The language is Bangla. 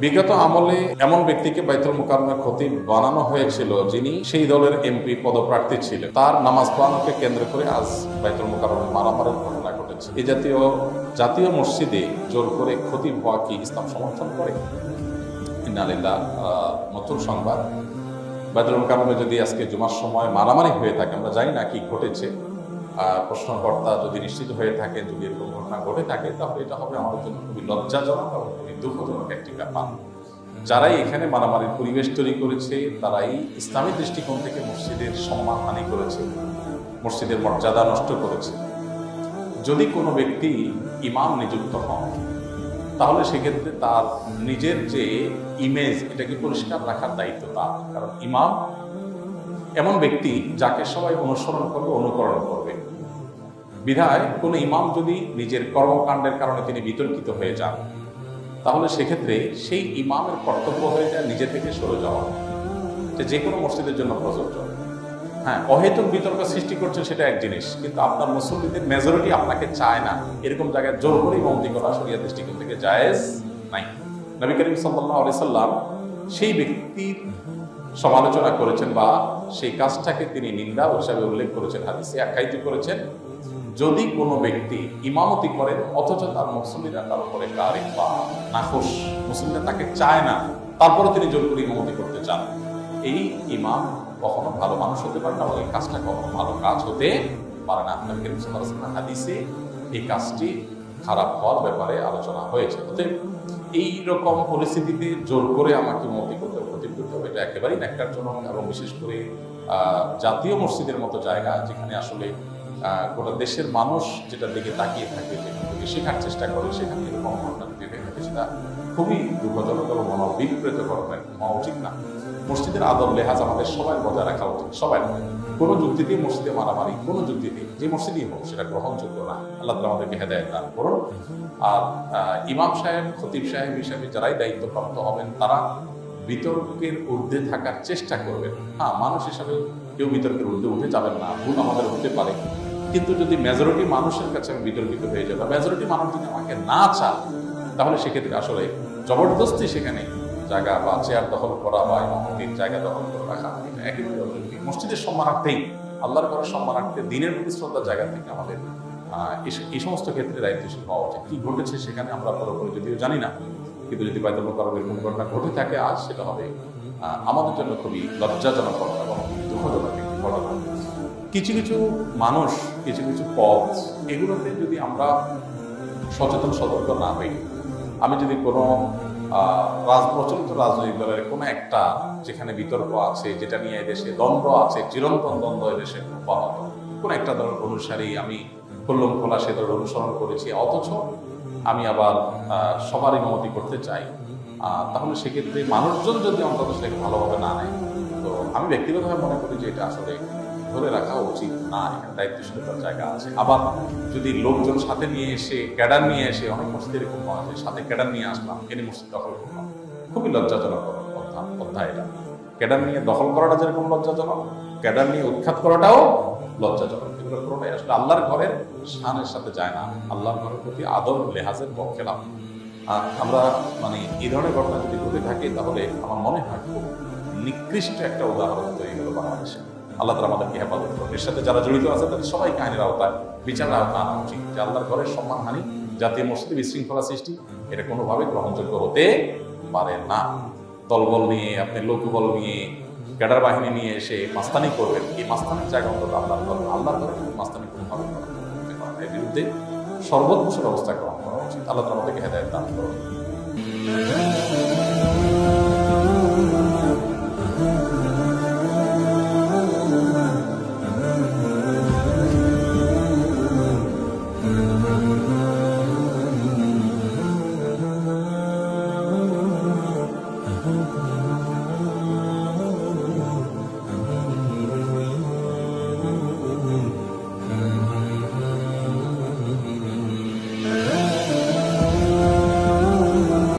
বিগত আমলে এমন ব্যক্তিকে বাইতুল মুকাররমের খতিব বানানো হয়েছিল যিনি সেই দলের এমপি পদপ্রার্থী ছিলেন। তার নামাজ পড়ানোকে কেন্দ্র করে আজ বাইতুল মুকাররমে মারামারির ঘটনা ঘটেছে। এই জাতীয় মসজিদে জোর করে খতিব হওয়া কি ইসলাম সমর্থন করে? ইন্না লিল্লাহ। নতুন সংবাদ, বাইতুল মুকাররমে যদি আজকে জুমার সময় মারামারি হয়ে থাকে, আমরা জানি না কি ঘটেছে, প্রশ্নকর্তা যদি নিশ্চিত হয়ে থাকে, যদি এরকম ঘটনা ঘটে থাকে, তাহলে এটা হবে আমাদের জন্য খুবই লজ্জাজনক এবং খুবই দুঃখজনক একটি ব্যাপার। যারাই এখানে মারামারির পরিবেশ তৈরি করেছে তারাই ইসলামী দৃষ্টিকোণ থেকে মসজিদের সম্মানহানি করেছে, মসজিদের মর্যাদা নষ্ট করেছে। যদি কোনো ব্যক্তি ইমাম নিযুক্ত হন তাহলে সেক্ষেত্রে তার নিজের যে ইমেজ, এটাকে পরিষ্কার রাখার দায়িত্ব তার। কারণ ইমাম এমন ব্যক্তি যাকে সবাই অনুসরণ করবে, অনুকরণ করবে। বিধায় কোনো ইমাম যদি নিজের কর্মকাণ্ডের কারণে তিনি বিতর্কিত হয়ে যান, তাহলে সেক্ষেত্রে সেই ইমামের কর্তব্য হয়ে যায় নিজে থেকে সরে যাওয়া। যে কোনো মসজিদের জন্য প্রযোজ্য। হ্যাঁ, অহেতুক বিতর্ক সৃষ্টি করছেন সেটা এক জিনিস, কিন্তু আপনার মুসল্লিদের মেজরিটি আপনাকে চায় না, এরকম জায়গায় জোর করে ইমামতি করা শরিয়াত দৃষ্টিকোণ থেকে জায়েজ নাই। নবী করিম সাল্লাল্লাহু আলাইহি সাল্লাম সেই ব্যক্তির সমালোচনা করেছেন বা সেই কাজটাকে তিনি নিন্দা হিসাবে উল্লেখ করেছেন, হাদিসে আখ্যায়িত করেছেন। যদি কোনো ব্যক্তি ইমামতি করেন অথচ তার মুসল্লিরা তার উপরে কারিক বা নাখোশ, মুসল্লিরা তাকে চায় না, তারপরে তিনি জোর করে ইমামতি করতে চান, এই ইমাম কখনো ভালো মানুষ হতে পারে না এবং এই কাজটা কখনো ভালো কাজ হতে পারে না। নবী করিম সাল্লাল্লাহু আলাইহি ওয়াসাল্লাম হাদিসে এই কাজটি খারাপ হওয়ার ব্যাপারে আলোচনা হয়েছে। অতএব এইরকম পরিস্থিতিতে জোর করে আমাকে ইমামতি করতে হবে, খতিব করতে হবে, এটা একেবারেই ন্যাক্কারজনক। এবং বিশেষ করে জাতীয় মসজিদের মতো জায়গা, যেখানে আসলে গোটা দেশের মানুষ যেটার দিকে তাকিয়ে থাকে, যেখান থেকে শেখার চেষ্টা করে, সেখানে এরকম ঘটনা যদি হয়ে থাকে সেটা খুবই দুঃখজনক এবং মনোবিপ্রেত ঘটনা হওয়া উচিত না। মসজিদের আদব লেহাজ আমাদের সবাই বজায় রাখা উচিত, সবাই। কোনো যুক্তিতেই মসজিদে মারামারি, কোনো যুক্তিতেই যে মসজিদই হোক, সেটা গ্রহণযোগ্য না। আল্লাহ তাআলা আমাদেরকে হেদায়েত দান করুন। আর ইমাম সাহেব, খতিব সাহেব হিসাবে যারাই দায়িত্বপ্রাপ্ত হবেন তারা বিতর্কের ঊর্ধ্বে থাকার চেষ্টা করবেন। হ্যাঁ, মানুষ হিসাবে কেউ বিতর্কের ঊর্ধ্বে উঠে যাবেন না, ভুল আমাদের হতে পারে, কিন্তু যদি মেজরিটি মানুষের কাছে আমি বিতর্কিত হয়ে যাই বা মেজরিটি মানুষ যদি আমাকে না চায়, তাহলে সেক্ষেত্রে আসলে জবরদস্তি সেখানে জায়গা বা চেয়ার দখল করা বা ইমামতির জায়গা দখল করে রাখা, এটা একেবারে অযৌক্তিক। মসজিদের সম্মানার্থেই, আল্লাহর ঘরের সম্মানার্থে, দিনের প্রতি শ্রদ্ধার জায়গা থেকে আমাদের এই সমস্ত ক্ষেত্রে দায়িত্বশীল হওয়া উচিত। কি ঘটেছে সেখানে আমরা পুরোপুরি যদিও জানি না, কিন্তু যদি বাইতুল মুকাররমের কোনো ঘটনা ঘটে থাকে আজ, সেটা হবে আমাদের জন্য খুবই লজ্জাজনক এবং দুঃখজনক একটি ঘটনা। কিছু কিছু মানুষ, কিছু কিছু পথ, এগুলোতে যদি আমরা সচেতন সতর্ক না হই, আমি যদি কোনো প্রচলিত রাজনৈতিক দলের কোনো একটা, যেখানে বিতর্ক আছে, যেটা নিয়ে এদেশে দ্বন্দ্ব আছে, চিরন্তন দ্বন্দ্ব এদেশে অব্যাহত, কোনো একটা দলের অনুসারী আমি খুল্লম খোলা সে দলের অনুসরণ করেছি, অথচ আমি আবার সবার ইমামতি করতে চাই, তাহলে সেক্ষেত্রে মানুষজন যদি অন্তত সেটাকে ভালোভাবে না নেয়, তো আমি ব্যক্তিগতভাবে মনে করি যে এটা আসলে ধরে রাখা উচিত না। এখানে দায়িত্বশীলতার জায়গা আছে। আবার যদি লোকজন সাথে নিয়ে এসে, ক্যাডার নিয়ে এসে, অনেক মসজিদ এরকম হয় যে সাথে ক্যাডার নিয়ে আসলাম, এনে মসজিদ দখল করলাম, খুবই লজ্জাজনক অধ্যায় এটা। ক্যাডার নিয়ে দখল করাটা যেরকম লজ্জাজনক, ক্যাডার নিয়ে উৎখাত করাটাও লজ্জাজনক। এগুলো পুরোটাই আসলে আল্লাহর ঘরের শানের সাথে যায় না, আল্লাহর ঘরের প্রতি আদব লেহাজের খেলাফ। আমরা এই ধরনের ঘটনা যদি ঘটে থাকে, তাহলে আমার মনে হয় খুব নিকৃষ্ট একটা উদাহরণ তৈরি হলো বাংলাদেশে। আল্লাহ তাআলা আমাদেরকে হেফাজত করুন। এর সাথে যারা জড়িত আছে তাদের সবাই আইনের আওতায়, বিচারের আওতায় আনা উচিত। যে আল্লাহর ঘরের সম্মানহানি, জাতীয় মসজিদে বিশৃঙ্খলা সৃষ্টি, এটা কোনোভাবে গ্রহণযোগ্য হতে পারে না। দলবল নিয়ে, আপনি লোকবল নিয়ে, ক্যাডার বাহিনী নিয়ে এসে মাস্তানি করবেন, এই মাস্তানির জায়গা অন্তত আল্লাহর ঘরে মাস্তানি কোনোভাবে করতে পারে না। এর বিরুদ্ধে সর্বোচ্চ ব্যবস্থা গ্রহণ করা উচিত। আল্লাহ তাআলা আমাদেরকে হেদায়েত দান করুন।